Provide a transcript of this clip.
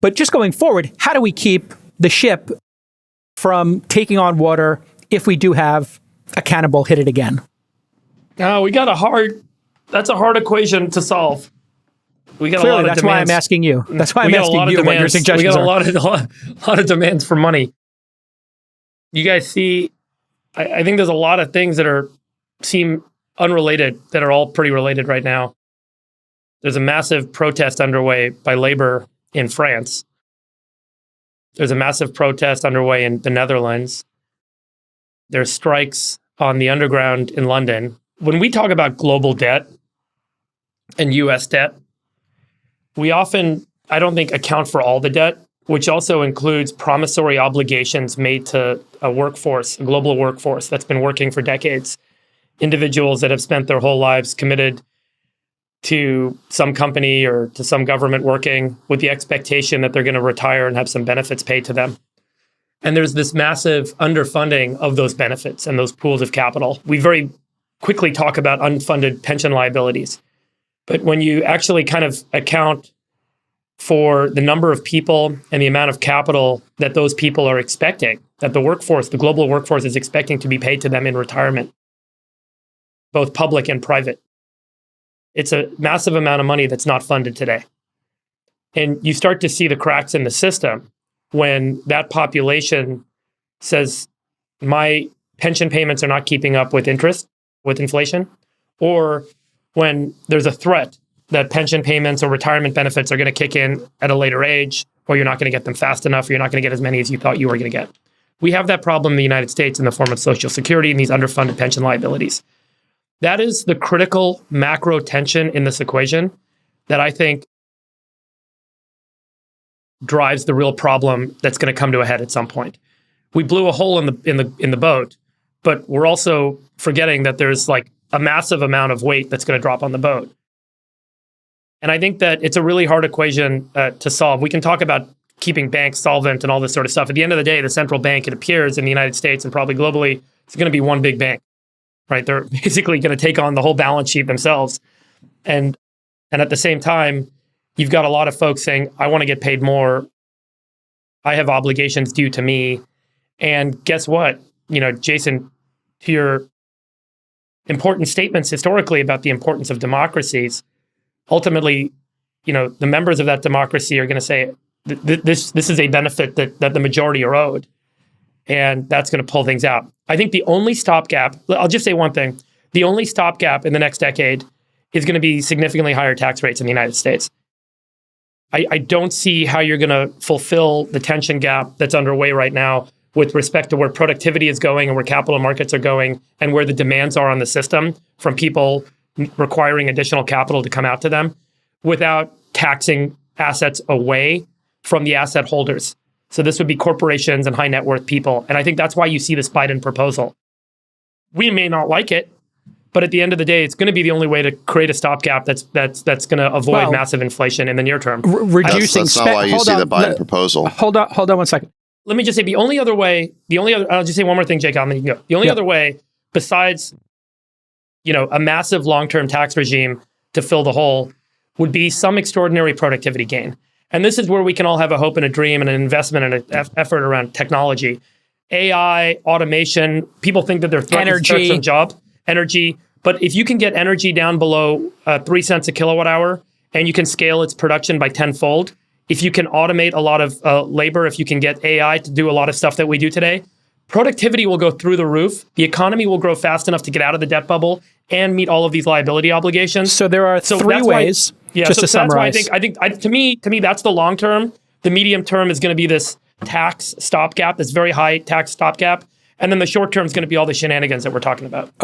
But just going forward, how do we keep the ship from taking on water if we do have a cannonball hit it again? That's a hard equation to solve. We got Clearly, a lot of that's demands. why I'm asking you. That's why I'm asking you what your suggestions are. We got a lot of demands for money. You guys see, I think there's a lot of things that seem unrelated that are all pretty related right now. There's a massive protest underway by labor in France. There's a massive protest underway in the Netherlands. There's strikes on the underground in London. When we talk about global debt and US debt, we often, I don't think, account for all the debt, which also includes promissory obligations made to a workforce, a global workforce that's been working for decades. Individuals that have spent their whole lives committed to some company or to some government working with the expectation that they're going to retire and have some benefits paid to them. And there's this massive underfunding of those benefits and those pools of capital. We very quickly talk about unfunded pension liabilities. But when you actually kind of account for the number of people and the amount of capital that those people are expecting, that the workforce, the global workforce is expecting to be paid to them in retirement, both public and private, it's a massive amount of money that's not funded today. And you start to see the cracks in the system when that population says, my pension payments are not keeping up with interest, with inflation, or when there's a threat that pension payments or retirement benefits are going to kick in at a later age, or you're not going to get them fast enough, or you're not going to get as many as you thought you were going to get. We have that problem in the United States in the form of Social Security and these underfunded pension liabilities. That is the critical macro tension in this equation that I think drives the real problem that's going to come to a head at some point. We blew a hole in the boat, but we're also forgetting that there's like a massive amount of weight that's going to drop on the boat. And I think that it's a really hard equation to solve. We can talk about keeping banks solvent and all this sort of stuff. At the end of the day, the central bank, it appears in the United States and probably globally, it's going to be one big bank, right? They're basically going to take on the whole balance sheet themselves. And at the same time, you've got a lot of folks saying, I want to get paid more. I have obligations due to me. And guess what? You know, Jason, to your important statements historically about the importance of democracies, ultimately, you know, the members of that democracy are going to say, this is a benefit that the majority are owed. And that's going to pull things out. I think the only stopgap, I'll just say one thing, the only stopgap in the next decade is going to be significantly higher tax rates in the United States. I don't see how you're going to fulfill the tension gap that's underway right now with respect to where productivity is going and where capital markets are going and where the demands are on the system from people requiring additional capital to come out to them without taxing assets away from the asset holders. So this would be corporations and high net worth people. And I think that's why you see this Biden proposal. We may not like it, but at the end of the day, it's going to be the only way to create a stopgap that's going to avoid massive inflation in the near term. Reducing that's not why you see the Biden proposal. Hold on 1 second. Let me just say I'll just say one more thing, Jake, and then you can go. The only other way besides, you know, a massive long-term tax regime to fill the hole would be some extraordinary productivity gain. And this is where we can all have a hope and a dream and an investment and an effort around technology. AI, automation, people think that they're threatened to start some job, energy. But if you can get energy down below 3 cents a kilowatt hour and you can scale its production by tenfold, if you can automate a lot of labor, if you can get AI to do a lot of stuff that we do today, productivity will go through the roof. The economy will grow fast enough to get out of the debt bubble and meet all of these liability obligations. So there are three ways. Just to summarize, that's why I think to me that's the long term. The medium term is going to be this tax stopgap, this very high tax stopgap, and then the short term is going to be all the shenanigans that we're talking about.